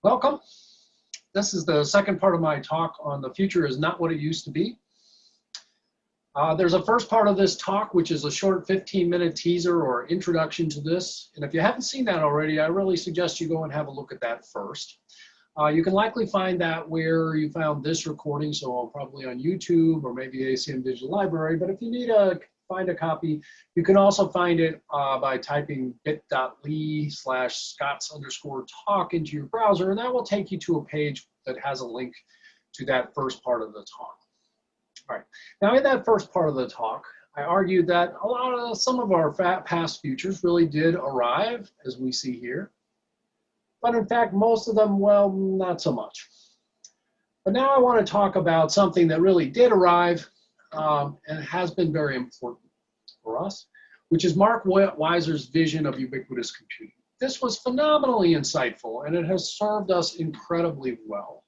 Welcome. This is the second part of my talk on the future is not what it used to be. There's a first part of this talk, which is a short 15-minute teaser or introduction to this. And if you haven't seen that already, I really suggest you go and have a look at that first. You can likely find that where you found this recording, so probably on YouTube or maybe ACM Digital Library. But if you need to find a copy, you can also find it by typing bit.ly/Scots_talk into your browser, and that will take you to a page that has a link to that first part of the talk. All right, now in that first part of the talk, I argued that some of our past futures really did arrive, as we see here. But in fact, most of them, well, not so much. But now I want to talk about something that really did arrive and has been very important for us, which is Mark Weiser's vision of ubiquitous computing. This was phenomenally insightful, and it has served us incredibly well.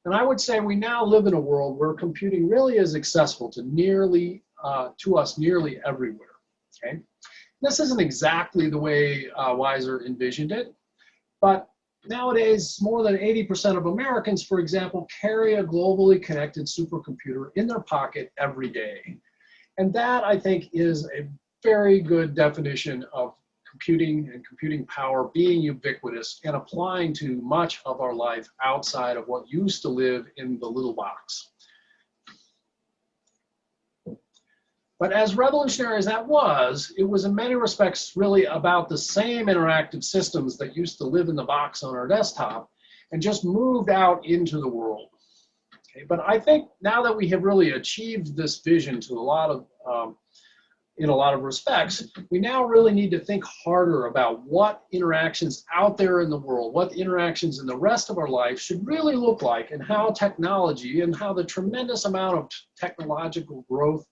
And I would say we now live in a world where computing really is accessible to us nearly everywhere. Okay, this isn't exactly the way Weiser envisioned it, but nowadays, more than 80% of Americans, for example, carry a globally connected supercomputer in their pocket every day. And that, I think, is a very good definition of computing and computing power being ubiquitous and applying to much of our life outside of what used to live in the little box. But as revolutionary as that was, it was in many respects really about the same interactive systems that used to live in the box on our desktop and just moved out into the world. Okay, but I think now that we have really achieved this vision to in a lot of respects, we now really need to think harder about what interactions out there in the world, what interactions in the rest of our life should really look like, and how technology and how the tremendous amount of technological growth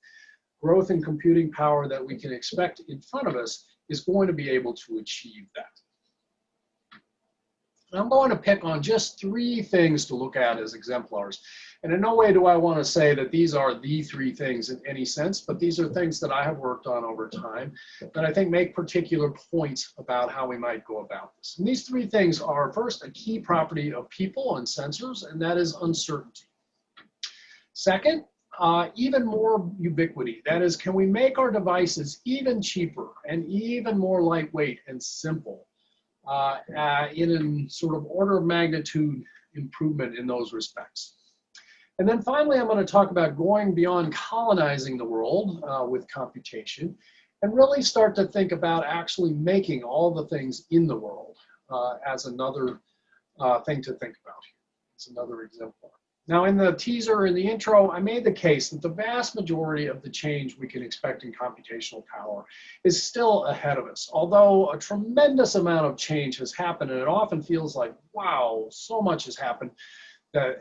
in computing power that we can expect in front of us is going to be able to achieve that. And I'm going to pick on just 3 things to look at as exemplars. And in no way do I want to say that these are the 3 things in any sense, but these are things that I have worked on over time that I think make particular points about how we might go about this. And these 3 things are, first, a key property of people and sensors, and that is uncertainty. Second, even more ubiquity. That is, can we make our devices even cheaper and even more lightweight and simple in a sort of order of magnitude improvement in those respects. And then finally, I'm going to talk about going beyond colonizing the world with computation and really start to think about actually making all the things in the world as another thing to think about here. It's another example. Now, in the teaser, in the intro, I made the case that the vast majority of the change we can expect in computational power is still ahead of us. Although a tremendous amount of change has happened, and it often feels like, wow, so much has happened that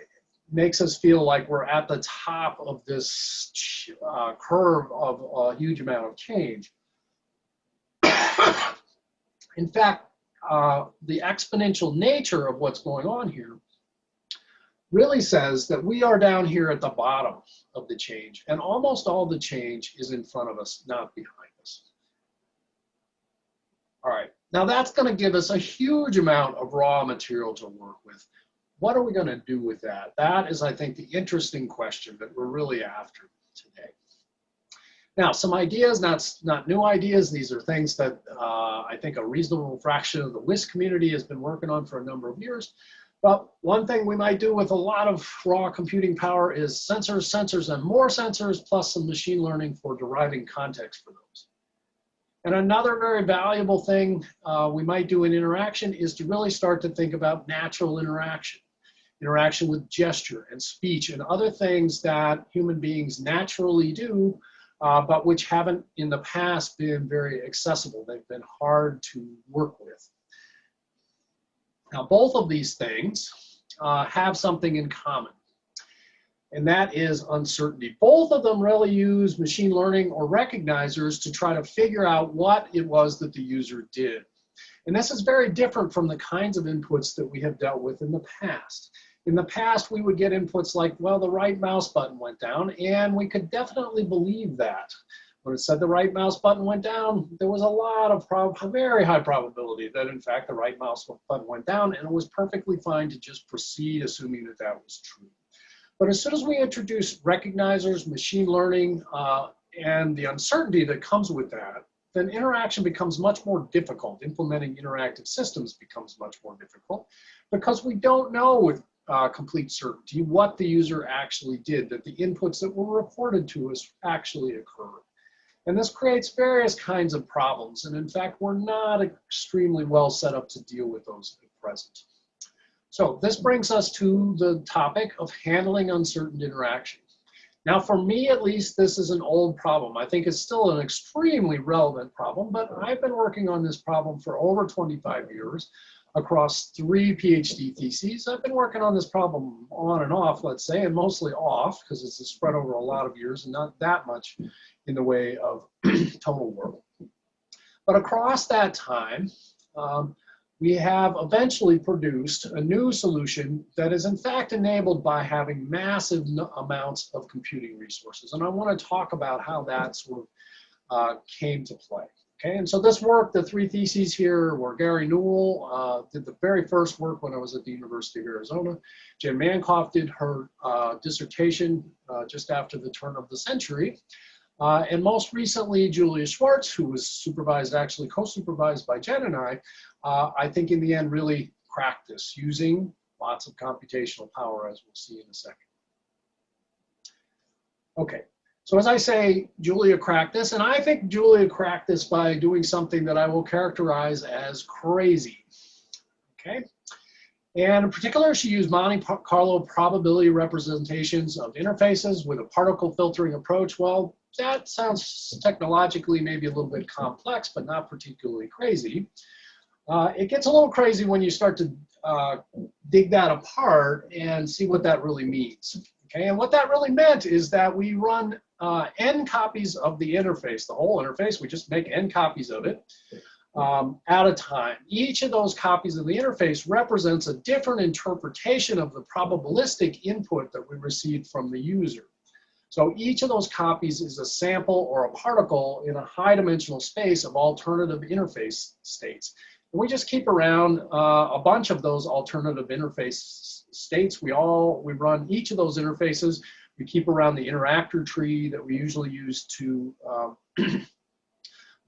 makes us feel like we're at the top of this curve of a huge amount of change. In fact, the exponential nature of what's going on here really says that we are down here at the bottom of the change, and almost all the change is in front of us, not behind us. All right, now that's going to give us a huge amount of raw material to work with. What are we going to do with that? That is, I think, the interesting question that we're really after today. Now, some ideas, not new ideas. These are things that I think a reasonable fraction of the WISC community has been working on for a number of years. But one thing we might do with a lot of raw computing power is sensors, and more sensors, plus some machine learning for deriving context for those. And another very valuable thing we might do in interaction is to really start to think about natural interaction with gesture and speech and other things that human beings naturally do, but which haven't in the past been very accessible. They've been hard to work with. Now, both of these things have something in common, and that is uncertainty. Both of them really use machine learning or recognizers to try to figure out what it was that the user did. And this is very different from the kinds of inputs that we have dealt with in the past. In the past, we would get inputs like, well, the right mouse button went down, and we could definitely believe that. When it said the right mouse button went down, there was a very high probability that in fact the right mouse button went down, and it was perfectly fine to just proceed assuming that that was true. But as soon as we introduce recognizers, machine learning, and the uncertainty that comes with that, then interaction becomes much more difficult. Implementing interactive systems becomes much more difficult because we don't know with complete certainty what the user actually did, that the inputs that were reported to us actually occurred. And this creates various kinds of problems. And in fact, we're not extremely well set up to deal with those at present. So this brings us to the topic of handling uncertain interaction. Now, for me, at least, this is an old problem. I think it's still an extremely relevant problem, but I've been working on this problem for over 25 years across 3 PhD theses. I've been working on this problem on and off, let's say, and mostly off because it's spread over a lot of years and not that much in the way of total work. But across that time, we have eventually produced a new solution that is in fact enabled by having massive amounts of computing resources. And I want to talk about how that sort of came to play. Okay, and so this work, the 3 theses here were Gary Newell did the very first work when I was at the University of Arizona. Jen Mankoff did her dissertation just after the turn of the century. And most recently, Julia Schwartz, who was supervised, actually co-supervised by Jen and I think in the end really cracked this using lots of computational power, as we'll see in a second. Okay, so as I say, Julia cracked this, and I think Julia cracked this by doing something that I will characterize as crazy. Okay, and in particular, she used Monte Carlo probability representations of interfaces with a particle filtering approach. Well, that sounds technologically maybe a little bit complex, but not particularly crazy. It gets a little crazy when you start to dig that apart and see what that really means. Okay, and what that really meant is that we run n copies of the interface, the whole interface. We just make n copies of it at a time. Each of those copies of the interface represents a different interpretation of the probabilistic input that we received from the user. So each of those copies is a sample or a particle in a high-dimensional space of alternative interface states. And we just keep around a bunch of those alternative interface states. We run each of those interfaces. We keep around the interactor tree that we usually use to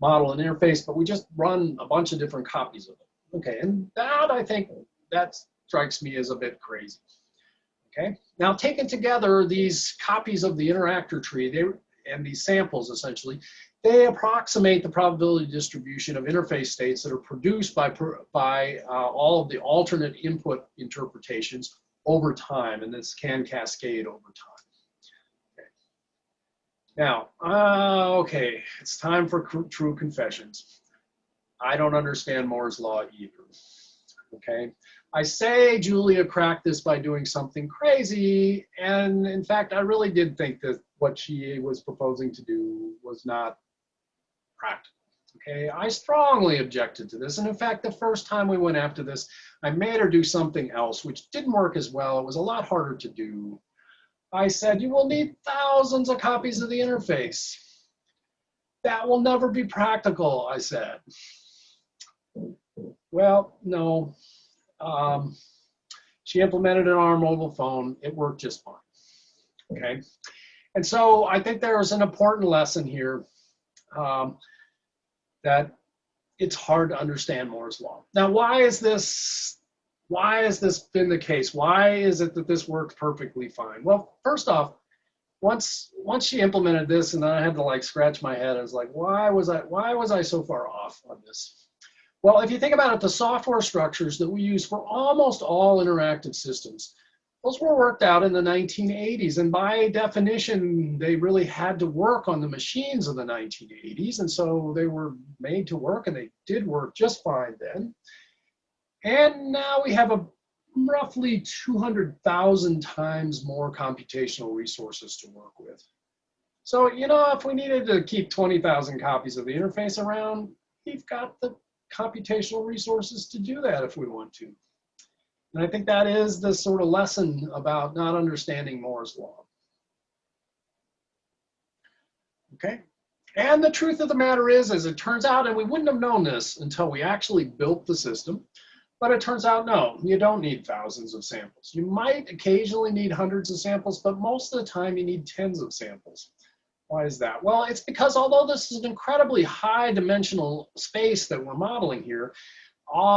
model an interface, but we just run a bunch of different copies of it. Okay, and that, I think, that strikes me as a bit crazy. Okay, now taken together, these copies of the interactor tree and these samples, essentially, they approximate the probability distribution of interface states that are produced by all of the alternate input interpretations over time, and this can cascade over time. Okay. Now, okay, it's time for true confessions. I don't understand Moore's law either. Okay. I say Julia cracked this by doing something crazy, and in fact, I really did think that what she was proposing to do was not practical. Okay, I strongly objected to this, and in fact, the first time we went after this, I made her do something else, which didn't work as well. It was a lot harder to do. I said, you will need thousands of copies of the interface. That will never be practical, I said. Well, no. She implemented it on our mobile phone. It worked just fine. Okay, and so I think there is an important lesson here that it's hard to understand Moore's law. Now, why has this been the case? Why is it that this worked perfectly fine? Well, first off, once she implemented this, and then I had to like scratch my head. I was like, why was I so far off on this? Well, if you think about it, the software structures that we use for almost all interactive systems, those were worked out in the 1980s. And by definition, they really had to work on the machines of the 1980s. And so they were made to work, and they did work just fine then. And now we have roughly 200,000 times more computational resources to work with. So, you know, if we needed to keep 20,000 copies of the interface around, we've got the computational resources to do that if we want to. And I think that is the sort of lesson about not understanding Moore's law. Okay, And the truth of the matter is, as it turns out, and we wouldn't have known this until we actually built the system, but it turns out, no, you don't need thousands of samples. You might occasionally need hundreds of samples, but most of the time you need tens of samples. Why is that? Well, it's because although this is an incredibly high dimensional space that we're modeling here,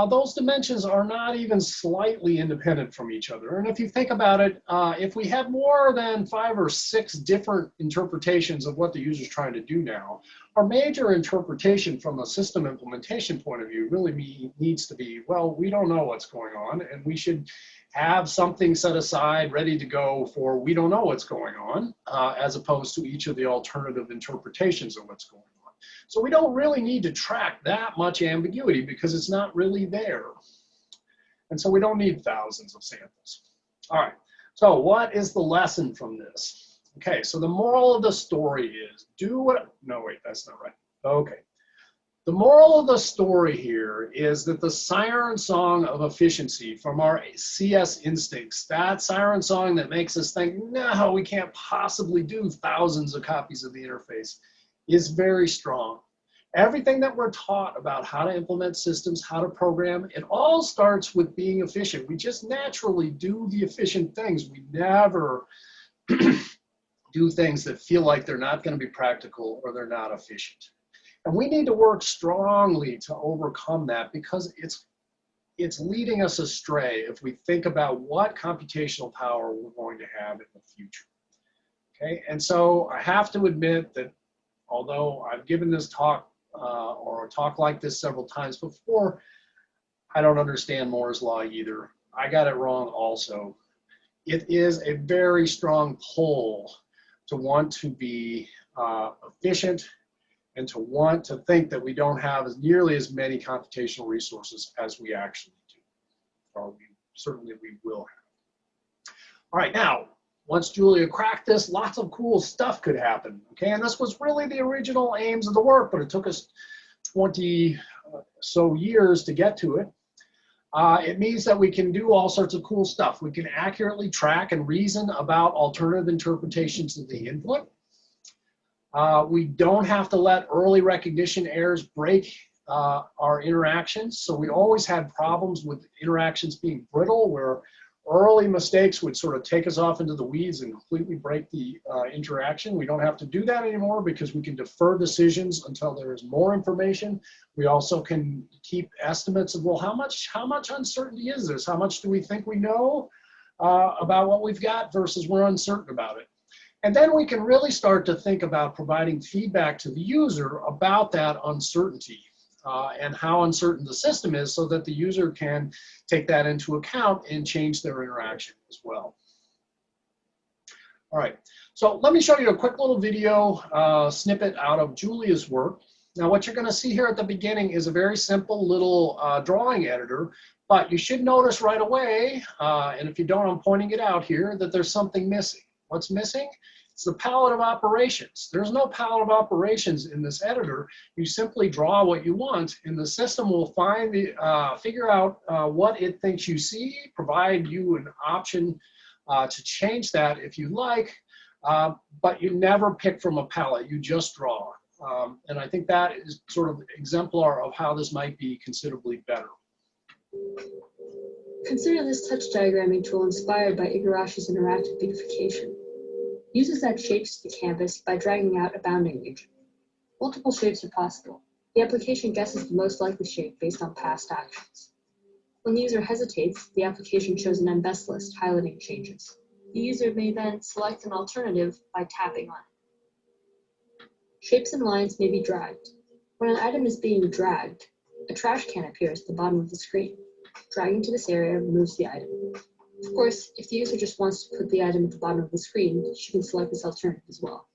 those dimensions are not even slightly independent from each other. And if you think about it, if we have more than 5 or 6 different interpretations of what the user's trying to do now, our major interpretation from a system implementation point of view really needs to be, well, we don't know what's going on, and we should have something set aside ready to go for we don't know what's going on, as opposed to each of the alternative interpretations of what's going on. So we don't really need to track that much ambiguity because it's not really there. And so we don't need thousands of samples. All right, so what is the lesson from this? Okay, so the moral of the story is no, wait, that's not right. Okay. The moral of the story here is that the siren song of efficiency from our CS instincts, that siren song that makes us think, no, we can't possibly do thousands of copies of the interface, is very strong. Everything that we're taught about how to implement systems, how to program, it all starts with being efficient. We just naturally do the efficient things. We never do things that feel like they're not going to be practical or they're not efficient. And we need to work strongly to overcome that because it's leading us astray if we think about what computational power we're going to have in the future. Okay, and so I have to admit that although I've given this talk or a talk like this several times before, I don't understand Moore's law either. I got it wrong also. It is a very strong pull to want to be efficient and to want to think that we don't have nearly as many computational resources as we actually do, or certainly we will have. All right, now, once Julia cracked this, lots of cool stuff could happen, okay? And this was really the original aims of the work, but it took us 20 so years to get to it. It means that we can do all sorts of cool stuff. We can accurately track and reason about alternative interpretations of the input. We don't have to let early recognition errors break our interactions. So we always had problems with interactions being brittle, where early mistakes would sort of take us off into the weeds and completely break the interaction. We don't have to do that anymore because we can defer decisions until there is more information. We also can keep estimates of, well, how much uncertainty is this? How much do we think we know about what we've got versus we're uncertain about it? And then we can really start to think about providing feedback to the user about that uncertainty and how uncertain the system is so that the user can take that into account and change their interaction as well. All right, so let me show you a quick little video snippet out of Julia's work. Now what you're going to see here at the beginning is a very simple little drawing editor, but you should notice right away, and if you don't, I'm pointing it out here, that there's something missing. What's missing? It's the palette of operations. There's no palette of operations in this editor. You simply draw what you want, and the system will find figure out what it thinks you see, provide you an option to change that if you like, but you never pick from a palette. You just draw. And I think that is sort of exemplar of how this might be considerably better. Consider this touch diagramming tool inspired by Igarashi's interactive beautification. Uses that shapes the canvas by dragging out a bounding region. Multiple shapes are possible. The application guesses the most likely shape based on past actions. When the user hesitates, the application shows an best list highlighting changes. The user may then select an alternative by tapping on it. Shapes and lines may be dragged. When an item is being dragged, a trash can appears at the bottom of the screen. Dragging to this area removes the item. Of course, if the user just wants to put the item at the bottom of the screen, she can select this alternative as well.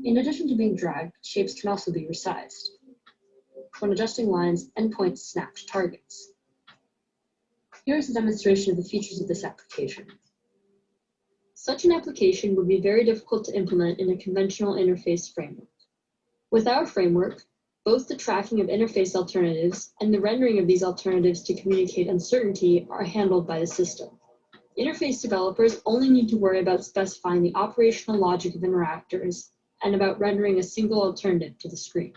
In addition to being dragged, shapes can also be resized. When adjusting lines, endpoints snap to targets. Here is a demonstration of the features of this application. Such an application would be very difficult to implement in a conventional interface framework. With our framework, both the tracking of interface alternatives and the rendering of these alternatives to communicate uncertainty are handled by the system. Interface developers only need to worry about specifying the operational logic of interactors and about rendering a single alternative to the screen.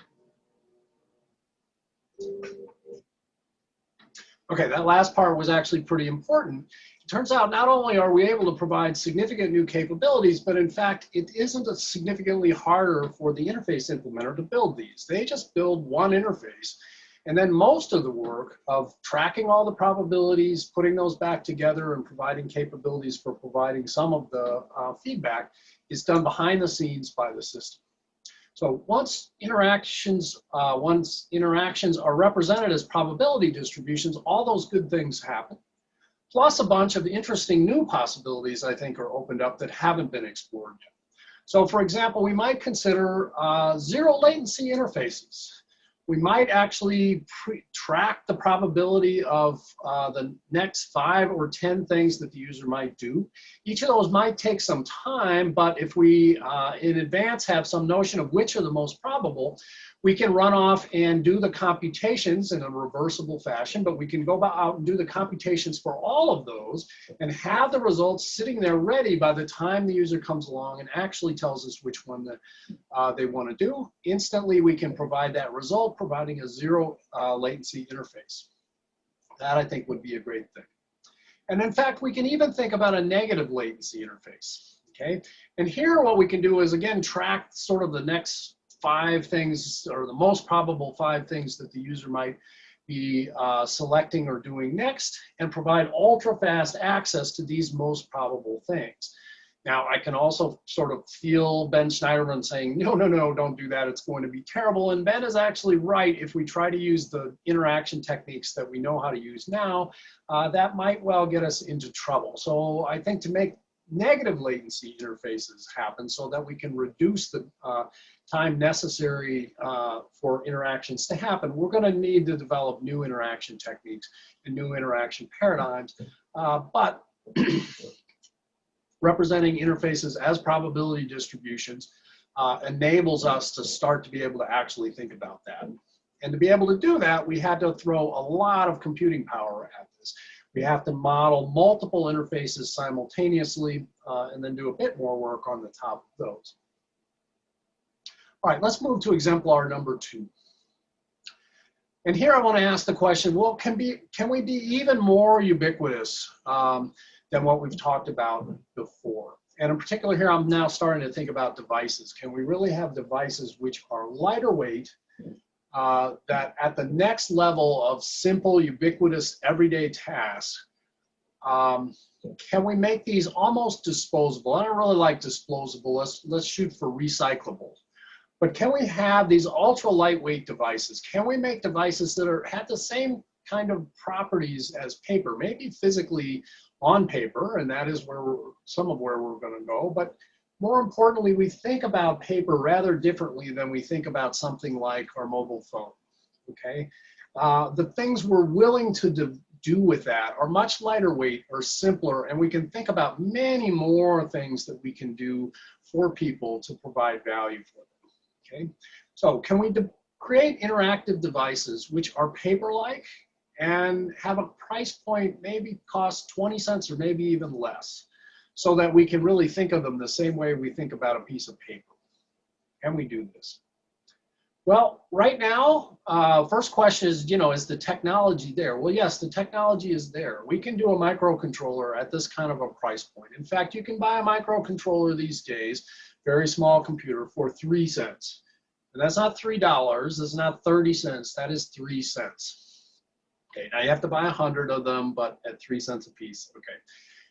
Okay, that last part was actually pretty important. It turns out not only are we able to provide significant new capabilities, but in fact, it isn't significantly harder for the interface implementer to build these. They just build one interface. And then most of the work of tracking all the probabilities, putting those back together and providing capabilities for providing some of the feedback is done behind the scenes by the system. So once interactions are represented as probability distributions, all those good things happen. Plus a bunch of interesting new possibilities, I think, are opened up that haven't been explored yet. So for example, we might consider zero latency interfaces. We might actually track the probability of the next 5 or 10 things that the user might do. Each of those might take some time, but if we in advance have some notion of which are the most probable, we can run off and do the computations in a reversible fashion, but we can go out and do the computations for all of those and have the results sitting there ready by the time the user comes along and actually tells us which one that they want to do. Instantly, we can provide that result, providing a zero latency interface. That, I think, would be a great thing. And in fact, we can even think about a negative latency interface, okay? And here what we can do is, again, track sort of the next 5 things, or the most probable 5 things that the user might be selecting or doing next, and provide ultra-fast access to these most probable things. Now, I can also sort of feel Ben Schneiderman saying, no, no, no, don't do that, it's going to be terrible. And Ben is actually right. If we try to use the interaction techniques that we know how to use now, that might well get us into trouble. So I think to make negative latency interfaces happen so that we can reduce the time necessary for interactions to happen, we're going to need to develop new interaction techniques and new interaction paradigms. But representing interfaces as probability distributions enables us to start to be able to actually think about that. And to be able to do that, we had to throw a lot of computing power at this. We have to model multiple interfaces simultaneously and then do a bit more work on the top of those. All right, let's move to exemplar number 2. And here I want to ask the question, well, can we be even more ubiquitous than what we've talked about before? And in particular here, I'm now starting to think about devices. Can we really have devices which are lighter weight, that at the next level of simple, ubiquitous, everyday tasks, can we make these almost disposable? I don't really like disposable. Let's shoot for recyclable. But can we have these ultra lightweight devices? Can we make devices that have the same kind of properties as paper, maybe physically on paper, and that is where some of where we're going to go. But more importantly, we think about paper rather differently than we think about something like our mobile phone. Okay, the things we're willing to do with that are much lighter weight or simpler, and we can think about many more things that we can do for people to provide value for them. Okay, so can we create interactive devices which are paper-like and have a price point maybe cost 20 cents or maybe even less, so that we can really think of them the same way we think about a piece of paper? Can we do this? Well, right now, first question is, is the technology there? Well, yes, the technology is there. We can do a microcontroller at this kind of a price point. In fact, you can buy a microcontroller these days, very small computer, for 3 cents. And that's not $3, that's not 30 cents, that is 3 cents. Okay, now you have to buy 100 of them, but at 3 cents a piece, okay.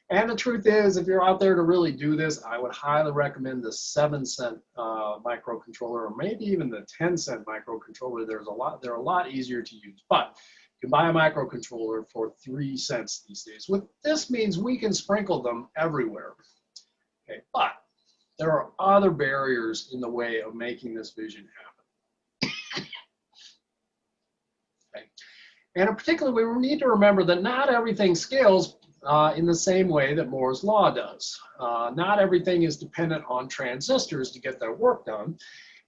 And the truth is, if you're out there to really do this, I would highly recommend the 7-cent microcontroller, or maybe even the 10-cent microcontroller. They're a lot easier to use. But you can buy a microcontroller for 3 cents these days. What this means, we can sprinkle them everywhere. Okay, but there are other barriers in the way of making this vision happen. Okay. And in particular, we need to remember that not everything scales in the same way that Moore's law does. Not everything is dependent on transistors to get their work done.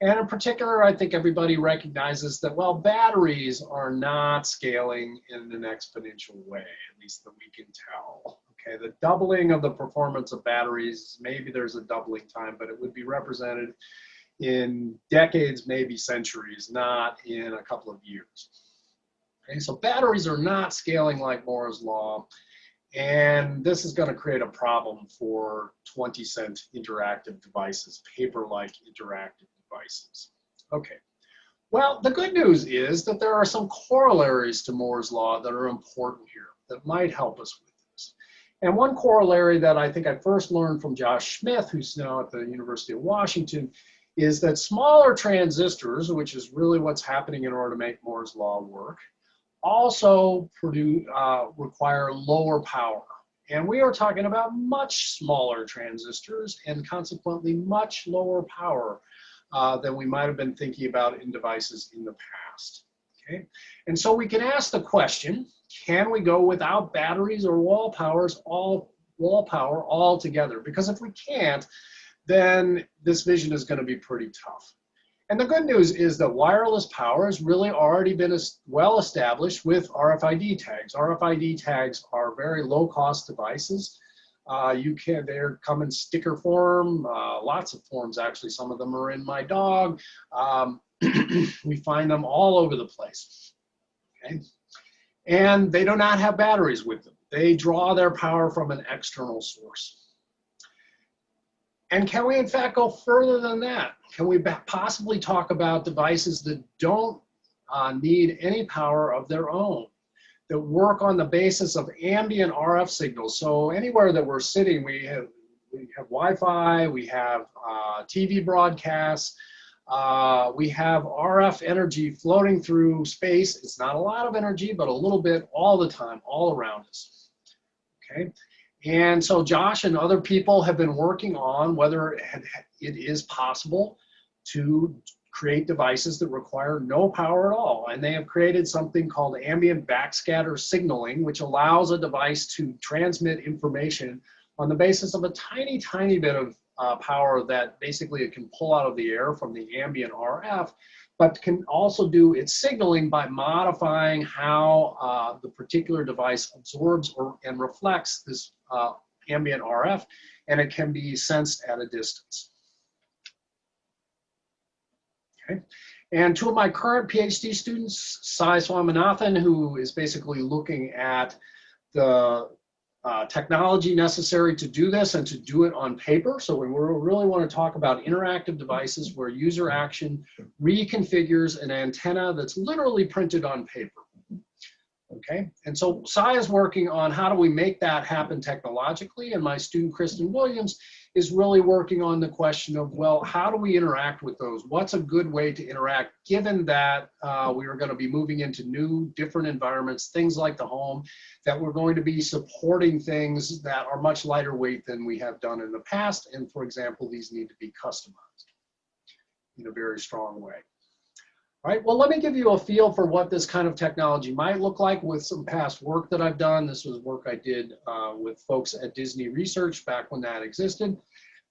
And in particular, I think everybody recognizes that, well, batteries are not scaling in an exponential way, at least that we can tell. Okay, the doubling of the performance of batteries, maybe there's a doubling time, but it would be represented in decades, maybe centuries, not in a couple of years. Okay, so batteries are not scaling like Moore's law, and this is going to create a problem for 20-cent interactive devices, paper-like interactive devices. Okay, well, the good news is that there are some corollaries to Moore's law that are important here that might help us with this. And one corollary that I think I first learned from Josh Smith, who's now at the University of Washington, is that smaller transistors, which is really what's happening in order to make Moore's law work, also require lower power. And we are talking about much smaller transistors and consequently much lower power than we might have been thinking about in devices in the past. Okay? And so we can ask the question, can we go without batteries or wall power altogether? Because if we can't, then this vision is going to be pretty tough. And the good news is that wireless power has really already been well established with RFID tags. RFID tags are very low-cost devices. They come in sticker form, lots of forms actually. Some of them are in my dog. We find them all over the place. Okay? And they do not have batteries with them. They draw their power from an external source. And can we in fact go further than that? Can we possibly talk about devices that don't need any power of their own, that work on the basis of ambient RF signals? So anywhere that we're sitting, we have Wi-Fi, we have TV broadcasts, we have RF energy floating through space. It's not a lot of energy, but a little bit all the time, all around us. Okay. And so Josh and other people have been working on whether it is possible to create devices that require no power at all. And they have created something called ambient backscatter signaling, which allows a device to transmit information on the basis of a tiny, tiny bit of power that basically it can pull out of the air from the ambient RF, but can also do its signaling by modifying how the particular device absorbs and reflects this ambient RF, and it can be sensed at a distance. Okay. And two of my current PhD students, Sai Swaminathan, who is basically looking at the technology necessary to do this and to do it on paper. So we really want to talk about interactive devices where user action reconfigures an antenna that's literally printed on paper. Okay, and so Sai is working on how do we make that happen technologically, and my student Kristen Williams is really working on the question of, well, how do we interact with those? What's a good way to interact given that we are going to be moving into new, different environments, things like the home, that we're going to be supporting things that are much lighter weight than we have done in the past, and for example, these need to be customized in a very strong way. All right, well, let me give you a feel for what this kind of technology might look like with some past work that I've done. This was work I did with folks at Disney Research back when that existed.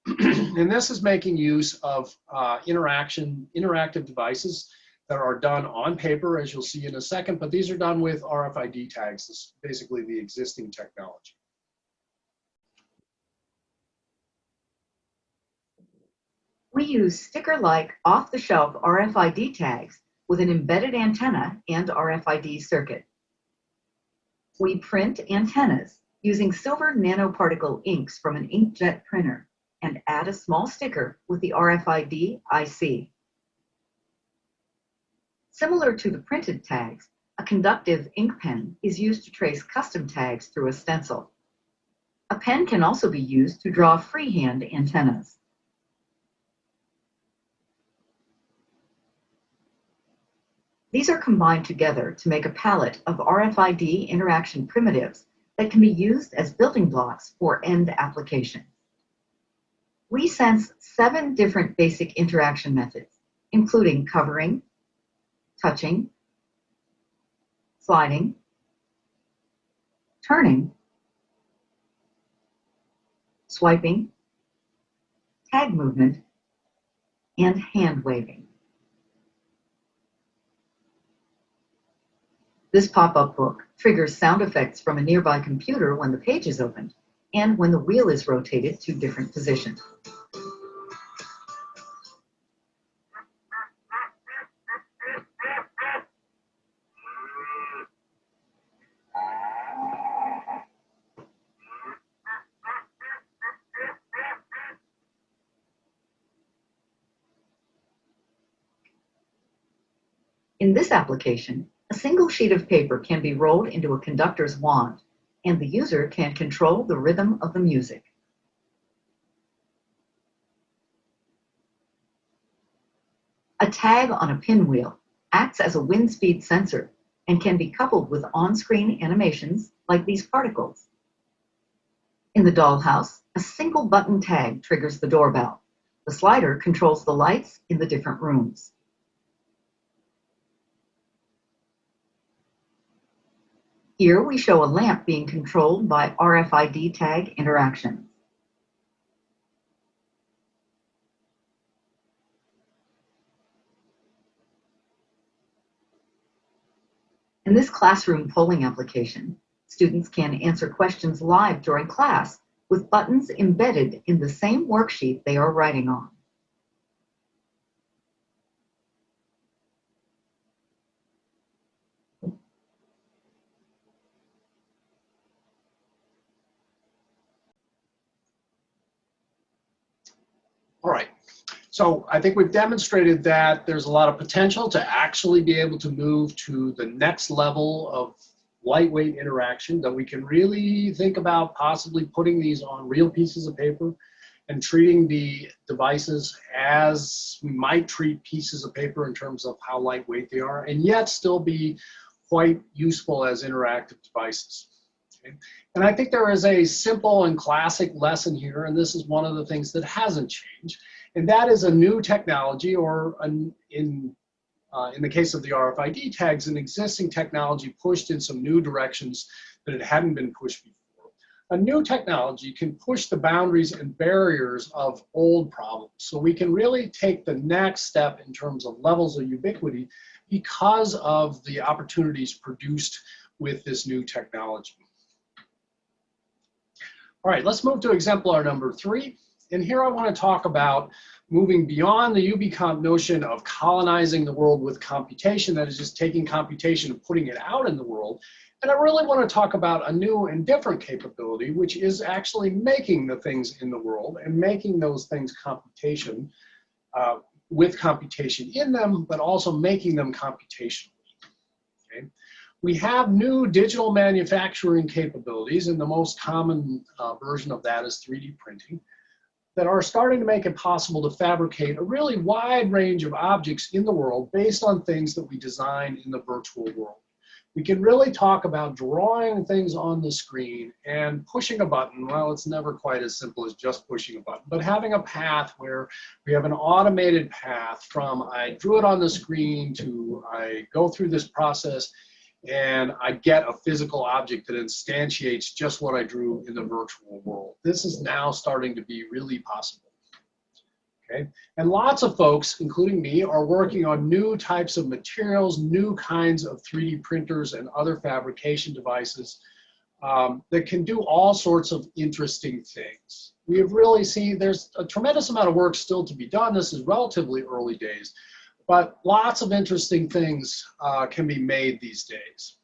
And this is making use of interactive devices that are done on paper, as you'll see in a second, but these are done with RFID tags. This is basically the existing technology. We use sticker-like off-the-shelf RFID tags with an embedded antenna and RFID circuit. We print antennas using silver nanoparticle inks from an inkjet printer and add a small sticker with the RFID IC. Similar to the printed tags, a conductive ink pen is used to trace custom tags through a stencil. A pen can also be used to draw freehand antennas. These are combined together to make a palette of RFID interaction primitives that can be used as building blocks for end applications. We sense 7 different basic interaction methods, including covering, touching, sliding, turning, swiping, tag movement, and hand waving. This pop-up book triggers sound effects from a nearby computer when the page is opened and when the wheel is rotated to different positions. this application, a single sheet of paper can be rolled into a conductor's wand, and the user can control the rhythm of the music. A tag on a pinwheel acts as a wind speed sensor and can be coupled with on-screen animations like these particles. In the dollhouse, a single button tag triggers the doorbell. The slider controls the lights in the different rooms. Here we show a lamp being controlled by RFID tag interactions. In this classroom polling application, students can answer questions live during class with buttons embedded in the same worksheet they are writing on. All right. So I think we've demonstrated that there's a lot of potential to actually be able to move to the next level of lightweight interaction, that we can really think about possibly putting these on real pieces of paper and treating the devices as we might treat pieces of paper in terms of how lightweight they are, and yet still be quite useful as interactive devices. Okay? And I think there is a simple and classic lesson here, and this is one of the things that hasn't changed, and that is a new technology, or in the case of the RFID tags, an existing technology pushed in some new directions that it hadn't been pushed before. A new technology can push the boundaries and barriers of old problems. So we can really take the next step in terms of levels of ubiquity because of the opportunities produced with this new technology. All right, let's move to exemplar number 3. And here I want to talk about moving beyond the UbiComp notion of colonizing the world with computation, that is just taking computation and putting it out in the world. And I really want to talk about a new and different capability, which is actually making the things in the world and making those things computation, with computation in them, but also making them computationally. Okay? We have new digital manufacturing capabilities, and the most common version of that is 3D printing, that are starting to make it possible to fabricate a really wide range of objects in the world based on things that we design in the virtual world. We can really talk about drawing things on the screen and pushing a button. Well, it's never quite as simple as just pushing a button, but having a path where we have an automated path from I drew it on the screen to I go through this process and I get a physical object that instantiates just what I drew in the virtual world. This is now starting to be really possible. Okay? And lots of folks, including me, are working on new types of materials, new kinds of 3D printers and other fabrication devices that can do all sorts of interesting things. We have really seen there's a tremendous amount of work still to be done. This is relatively early days. But lots of interesting things can be made these days.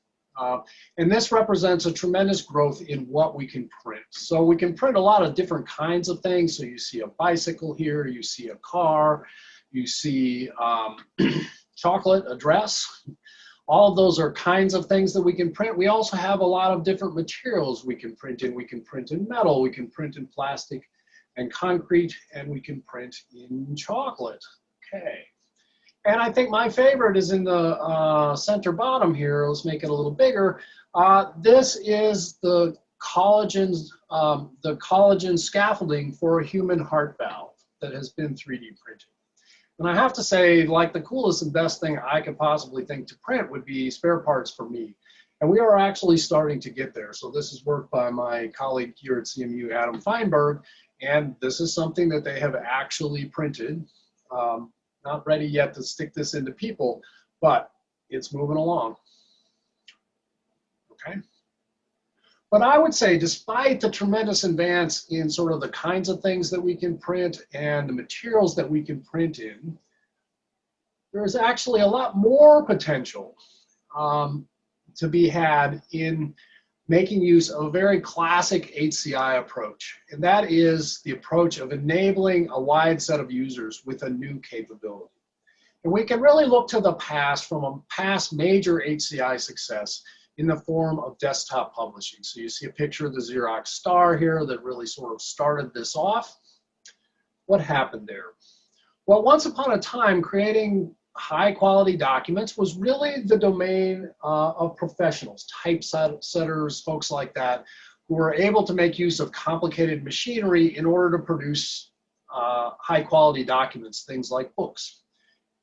And this represents a tremendous growth in what we can print. So we can print a lot of different kinds of things. So you see a bicycle here, you see a car, you see chocolate, a dress. All of those are kinds of things that we can print. We also have a lot of different materials we can print in. We can print in metal, we can print in plastic and concrete, and we can print in chocolate. Okay. And I think my favorite is in the center bottom here. Let's make it a little bigger. This is the collagen scaffolding for a human heart valve that has been 3D printed. And I have to say, like, the coolest and best thing I could possibly think to print would be spare parts for me. And we are actually starting to get there. So this is work by my colleague here at CMU, Adam Feinberg, and this is something that they have actually printed. Not ready yet to stick this into people, but it's moving along. Okay. But I would say, despite the tremendous advance in sort of the kinds of things that we can print and the materials that we can print in, there's actually a lot more potential to be had in making use of a very classic HCI approach. And that is the approach of enabling a wide set of users with a new capability. And we can really look to the past from a past major HCI success in the form of desktop publishing. So you see a picture of the Xerox Star here that really sort of started this off. What happened there? Well, once upon a time, creating high quality documents was really the domain of professionals, typesetters, folks like that, who were able to make use of complicated machinery in order to produce high quality documents, things like books.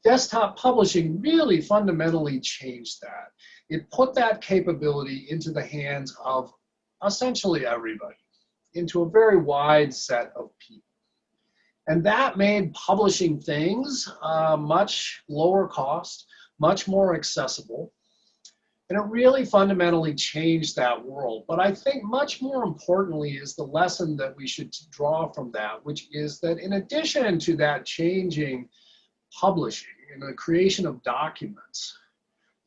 Desktop publishing really fundamentally changed that. It put that capability into the hands of essentially everybody, into a very wide set of people. And that made publishing things much lower cost, much more accessible. And it really fundamentally changed that world. But I think much more importantly is the lesson that we should draw from that, which is that in addition to that changing publishing and the creation of documents,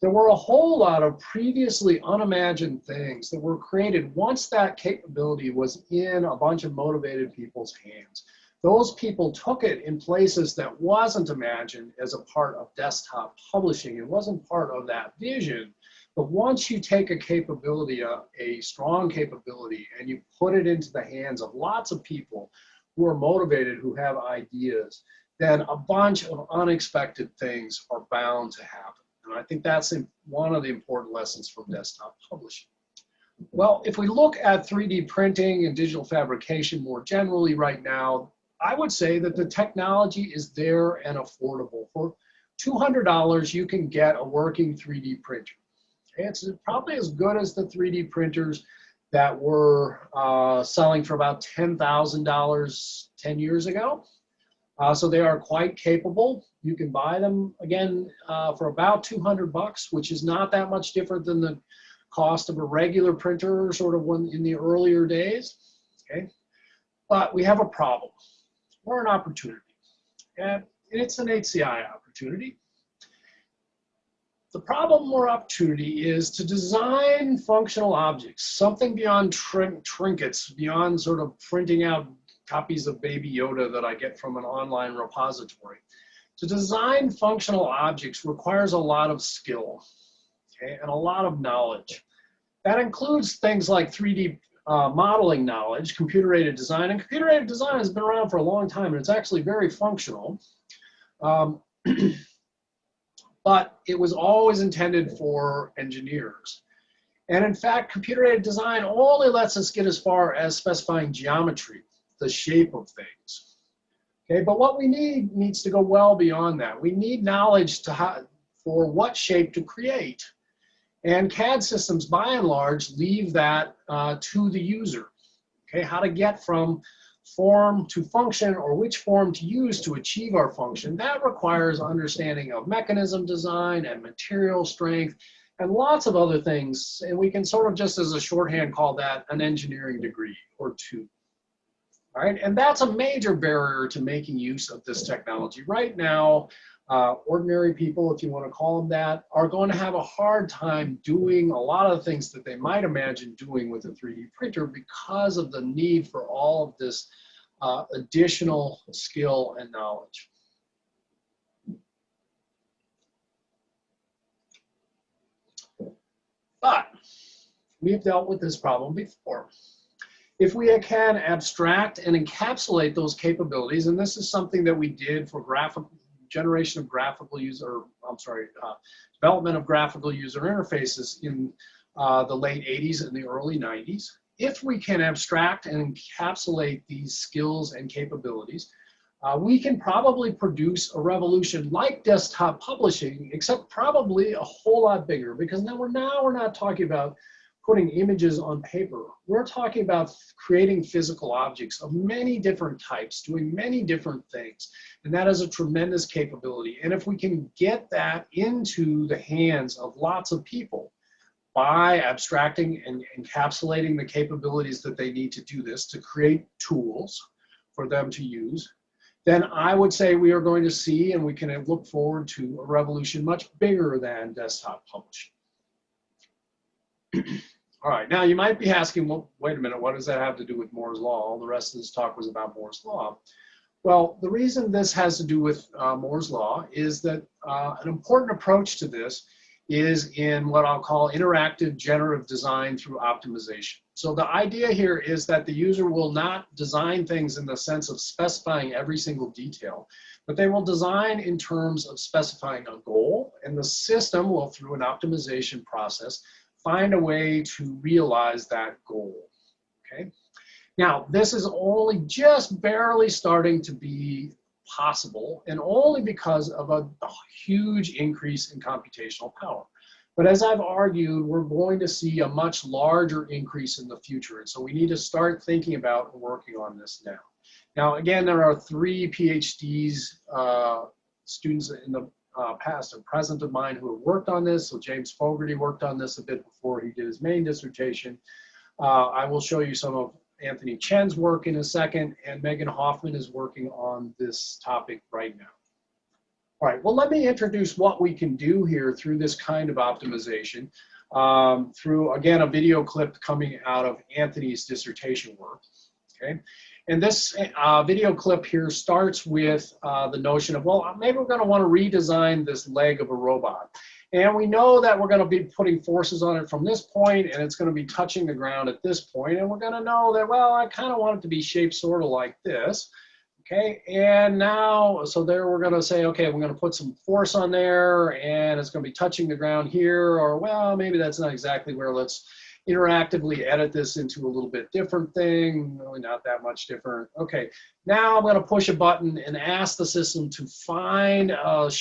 there were a whole lot of previously unimagined things that were created once that capability was in a bunch of motivated people's hands. Those people took it in places that wasn't imagined as a part of desktop publishing. It wasn't part of that vision. But once you take a capability, a strong capability, and you put it into the hands of lots of people who are motivated, who have ideas, then a bunch of unexpected things are bound to happen. And I think that's one of the important lessons from desktop publishing. Well, if we look at 3D printing and digital fabrication more generally right now, I would say that the technology is there and affordable. For $200, you can get a working 3D printer. It's probably as good as the 3D printers that were selling for about $10,000 10 years ago. So they are quite capable. You can buy them, again, for about $200, which is not that much different than the cost of a regular printer, sort of one in the earlier days. Okay? But we have a problem or an opportunity. And it's an HCI opportunity. The problem or opportunity is to design functional objects, something beyond trinkets, beyond sort of printing out copies of Baby Yoda that I get from an online repository. To design functional objects requires a lot of skill, okay, and a lot of knowledge. That includes things like 3D modeling knowledge, computer-aided design, and computer-aided design has been around for a long time, and it's actually very functional. But it was always intended for engineers. And in fact, computer-aided design only lets us get as far as specifying geometry, the shape of things. Okay, but what we need needs to go well beyond that. We need knowledge for what shape to create. And CAD systems, by and large, leave that to the user. Okay, how to get from form to function, or which form to use to achieve our function, that requires understanding of mechanism design and material strength and lots of other things. And we can sort of just as a shorthand call that an engineering degree or two. All right, and that's a major barrier to making use of this technology. Right now, ordinary people, if you want to call them that, are going to have a hard time doing a lot of the things that they might imagine doing with a 3D printer because of the need for all of this additional skill and knowledge. But we've dealt with this problem before. If we can abstract and encapsulate those capabilities, and this is something that we did for generation of graphical user, development of graphical user interfaces in the late 80s and the early 90s. If we can abstract and encapsulate these skills and capabilities, we can probably produce a revolution like desktop publishing, except probably a whole lot bigger, because now we're not talking about putting images on paper. We're talking about creating physical objects of many different types, doing many different things. And that is a tremendous capability. And if we can get that into the hands of lots of people by abstracting and encapsulating the capabilities that they need to do this, to create tools for them to use, then I would say we are going to see, and we can look forward to, a revolution much bigger than desktop publishing. All right, now you might be asking, well, wait a minute, what does that have to do with Moore's Law? All the rest of this talk was about Moore's Law. Well, the reason this has to do with Moore's Law is that an important approach to this is in what I'll call interactive generative design through optimization. So the idea here is that the user will not design things in the sense of specifying every single detail, but they will design in terms of specifying a goal, and the system will, through an optimization process, find a way to realize that goal, okay? Now, this is only just barely starting to be possible, and only because of a huge increase in computational power. But as I've argued, we're going to see a much larger increase in the future, and so we need to start thinking about and working on this now. Now, again, there are 3 PhDs, students in the past and present of mine who have worked on this. So James Fogarty worked on this a bit before he did his main dissertation. I will show you some of Anthony Chen's work in a second, and Megan Hoffman is working on this topic right now. All right, well, let me introduce what we can do here through this kind of optimization, through, again, a video clip coming out of Anthony's dissertation work, okay? And this video clip here starts with the notion of, well, maybe we're gonna wanna redesign this leg of a robot. And we know that we're gonna be putting forces on it from this point, and it's gonna be touching the ground at this point, and we're gonna know that, well, I kinda want it to be shaped sort of like this, okay? And now, so there we're gonna say, okay, we're gonna put some force on there, and it's gonna be touching the ground here, or, well, maybe that's not exactly where, let's interactively edit this into a little bit different thing, really not that much different. Okay, now I'm gonna push a button and ask the system to find a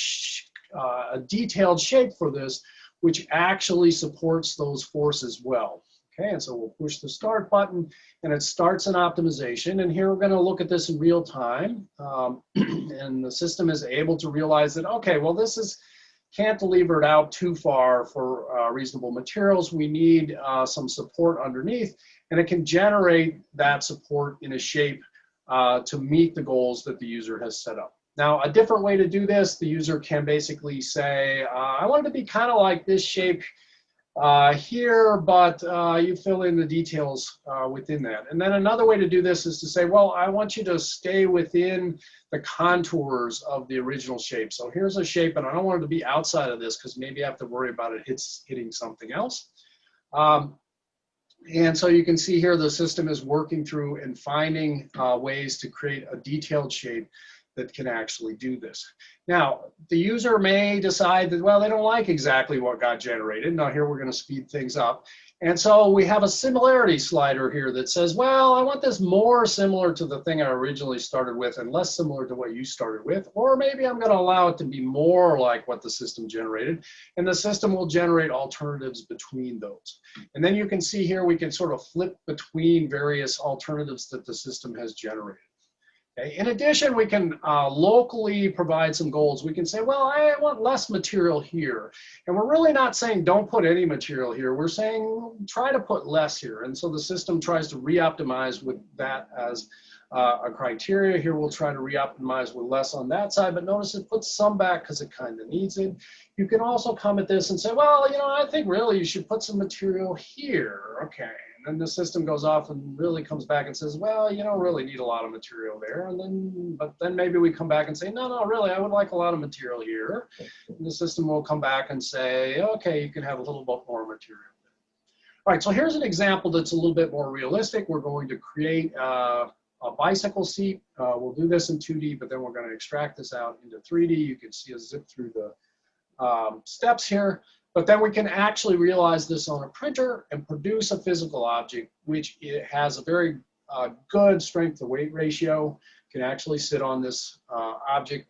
detailed shape for this, which actually supports those forces well. Okay, and so we'll push the start button, and it starts an optimization. And here we're going to look at this in real time, and the system is able to realize that, okay, well, this is cantilevered out too far for reasonable materials. We need some support underneath, and it can generate that support in a shape to meet the goals that the user has set up. Now, a different way to do this, the user can basically say, I want it to be kind of like this shape here, but you fill in the details within that. And then another way to do this is to say, well, I want you to stay within the contours of the original shape. So here's a shape, and I don't want it to be outside of this because maybe I have to worry about it hitting something else. And so you can see here the system is working through and finding ways to create a detailed shape that can actually do this. Now, the user may decide that, well, they don't like exactly what got generated. Now here we're going to speed things up. And so we have a similarity slider here that says, well, I want this more similar to the thing I originally started with and less similar to what you started with. Or maybe I'm going to allow it to be more like what the system generated. And the system will generate alternatives between those. And then you can see here we can sort of flip between various alternatives that the system has generated. Okay. In addition, we can locally provide some goals. We can say, well, I want less material here. And we're really not saying don't put any material here. We're saying try to put less here. And so the system tries to re-optimize with that as a criteria. Here we'll try to re-optimize with less on that side, but notice it puts some back because it kind of needs it. You can also come at this and say, well, you know, I think really you should put some material here. Okay. And then the system goes off and really comes back and says, well, you don't really need a lot of material there. And then, but then maybe we come back and say, no, really, I would like a lot of material here. And the system will come back and say, okay, you can have a little bit more material there. All right, so here's an example that's a little bit more realistic. We're going to create a bicycle seat. We'll do this in 2D, but then we're going to extract this out into 3D. You can see a zip through the steps here. But then we can actually realize this on a printer and produce a physical object, which it has a very good strength to weight ratio, can actually sit on this object.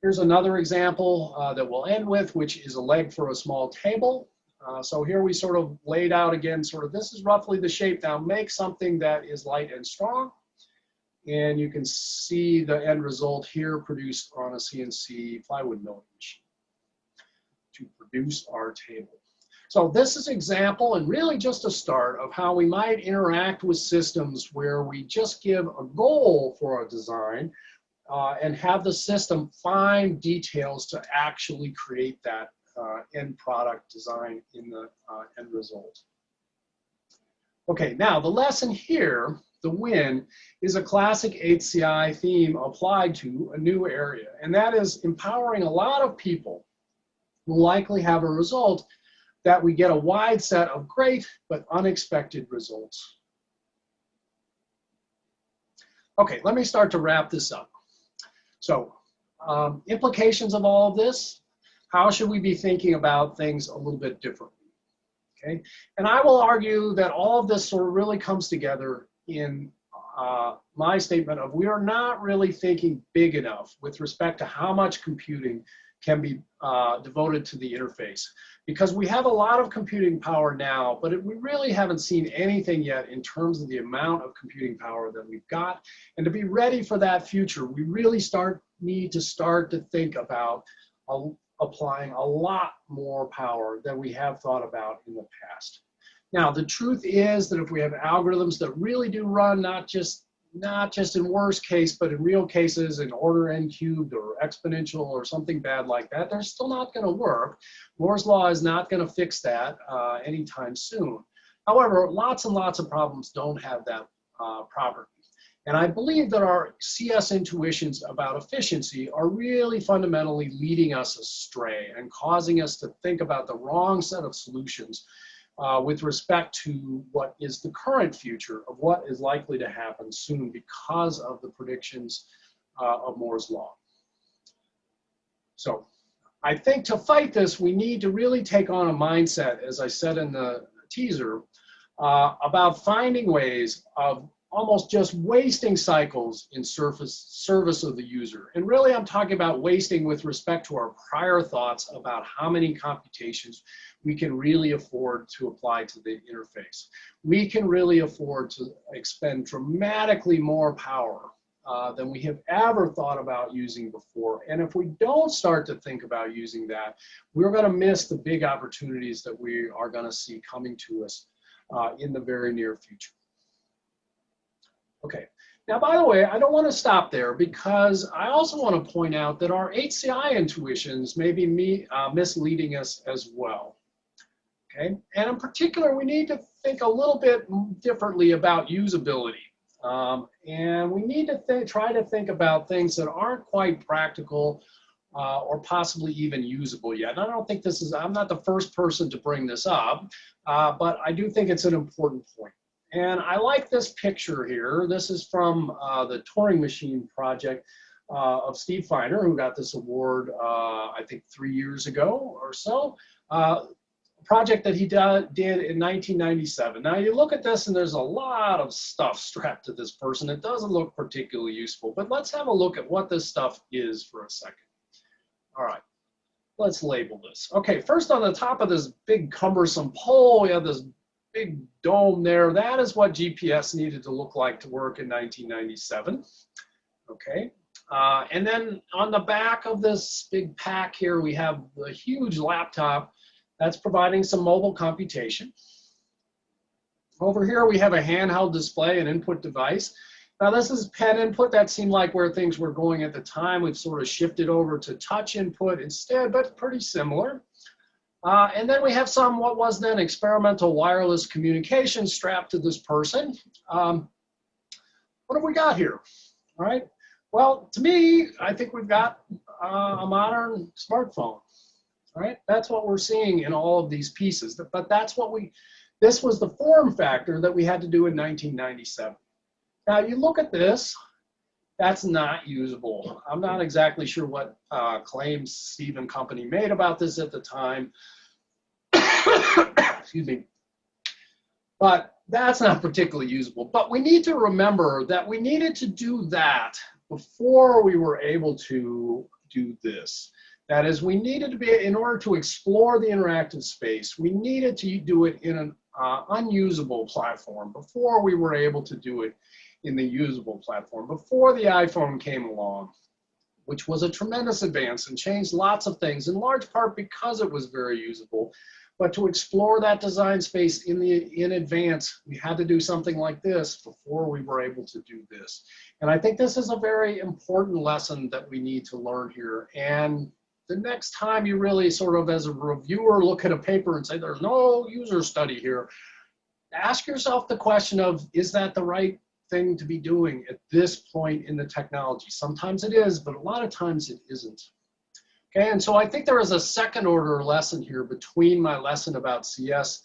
Here's another example that we'll end with, which is a leg for a small table. So here we sort of laid out again, sort of this is roughly the shape. Now make something that is light and strong. And you can see the end result here produced on a CNC plywood milling machine to produce our table. So this is an example and really just a start of how we might interact with systems where we just give a goal for a design and have the system find details to actually create that end product design in the end result. Okay, now the lesson here the win is a classic HCI theme applied to a new area, and that is empowering a lot of people will likely have a result that we get a wide set of great but unexpected results. Okay, let me start to wrap this up. So, implications of all of this, how should we be thinking about things a little bit differently? Okay, and I will argue that all of this sort of really comes together in my statement of we are not really thinking big enough with respect to how much computing can be devoted to the interface. Because we have a lot of computing power now, but we really haven't seen anything yet in terms of the amount of computing power that we've got. And to be ready for that future, we really need to start to think about applying a lot more power than we have thought about in the past. Now, the truth is that if we have algorithms that really do run not just in worst case, but in real cases in order n cubed or exponential or something bad like that, they're still not going to work. Moore's law is not going to fix that anytime soon. However, lots and lots of problems don't have that property. And I believe that our CS intuitions about efficiency are really fundamentally leading us astray and causing us to think about the wrong set of solutions with respect to what is the current future of what is likely to happen soon because of the predictions of Moore's law. So I think to fight this, we need to really take on a mindset, as I said in the teaser, about finding ways of almost just wasting cycles in service of the user. And really, I'm talking about wasting with respect to our prior thoughts about how many computations we can really afford to apply to the interface. We can really afford to expend dramatically more power than we have ever thought about using before. And if we don't start to think about using that, we're going to miss the big opportunities that we are going to see coming to us in the very near future. Okay, now by the way, I don't want to stop there because I also want to point out that our HCI intuitions may be misleading us as well. Okay, and in particular, we need to think a little bit differently about usability. And we need to try to think about things that aren't quite practical or possibly even usable yet. And I don't think I'm not the first person to bring this up, but I do think it's an important point. And I like this picture here. This is from the Turing Machine project of Steve Feiner, who got this award, I think 3 years ago or so. A project that he did in 1997. Now you look at this and there's a lot of stuff strapped to this person. It doesn't look particularly useful, but let's have a look at what this stuff is for a second. All right, let's label this. Okay, first on the top of this big cumbersome pole, we have this big dome there. That is what GPS needed to look like to work in 1997. Okay, and then on the back of this big pack here, we have the huge laptop that's providing some mobile computation. Over here, we have a handheld display, an input device. Now this is pen input. That seemed like where things were going at the time. We've sort of shifted over to touch input instead, but pretty similar. And then we have what was then experimental wireless communication strapped to this person. What have we got here? All right. Well, to me, I think we've got a modern smartphone. All right. That's what we're seeing in all of these pieces. But that's what this was the form factor that we had to do in 1997. Now you look at this. That's not usable. I'm not exactly sure what claims Steve and company made about this at the time. Excuse me. But that's not particularly usable. But we need to remember that we needed to do that before we were able to do this. That is, we needed to be, in order to explore the interactive space, we needed to do it in an unusable platform before we were able to do it in the usable platform, before the iPhone came along, which was a tremendous advance and changed lots of things, in large part because it was very usable. But to explore that design space in advance, we had to do something like this before we were able to do this. And I think this is a very important lesson that we need to learn here. And the next time you really sort of, as a reviewer, look at a paper and say, there's no user study here, ask yourself the question of, is that the right thing to be doing at this point in the technology. Sometimes it is, but a lot of times it isn't. Okay, and so I think there is a second order lesson here between my lesson about CS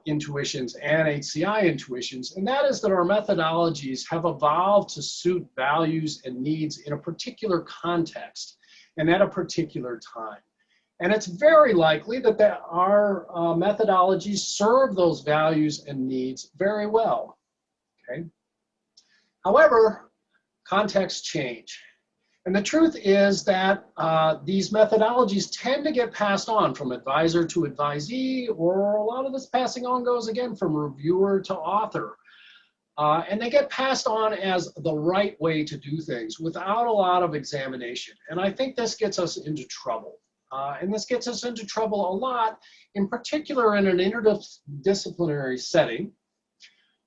intuitions and HCI intuitions, and that is that our methodologies have evolved to suit values and needs in a particular context and at a particular time. And it's very likely that our methodologies serve those values and needs very well. Okay. However, contexts change. And the truth is that these methodologies tend to get passed on from advisor to advisee, or a lot of this passing on goes again from reviewer to author. And they get passed on as the right way to do things without a lot of examination. And I think this gets us into trouble. And this gets us into trouble a lot, in particular in an interdisciplinary setting,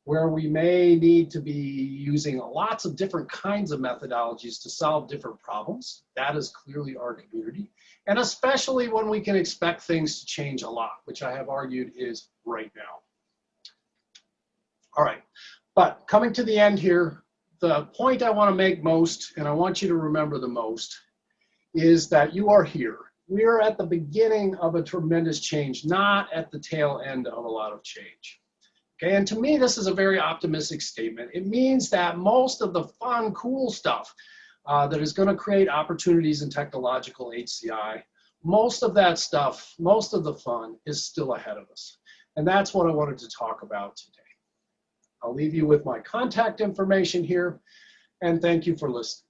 where we may need to be using lots of different kinds of methodologies to solve different problems. That is clearly our community. And especially when we can expect things to change a lot, which I have argued is right now. All right, but coming to the end here, the point I want to make most, and I want you to remember the most, is that you are here. We are at the beginning of a tremendous change, not at the tail end of a lot of change. Okay, and to me, this is a very optimistic statement. It means that most of the fun, cool stuff that is going to create opportunities in technological HCI, most of that stuff, most of the fun is still ahead of us. And that's what I wanted to talk about today. I'll leave you with my contact information here, and thank you for listening.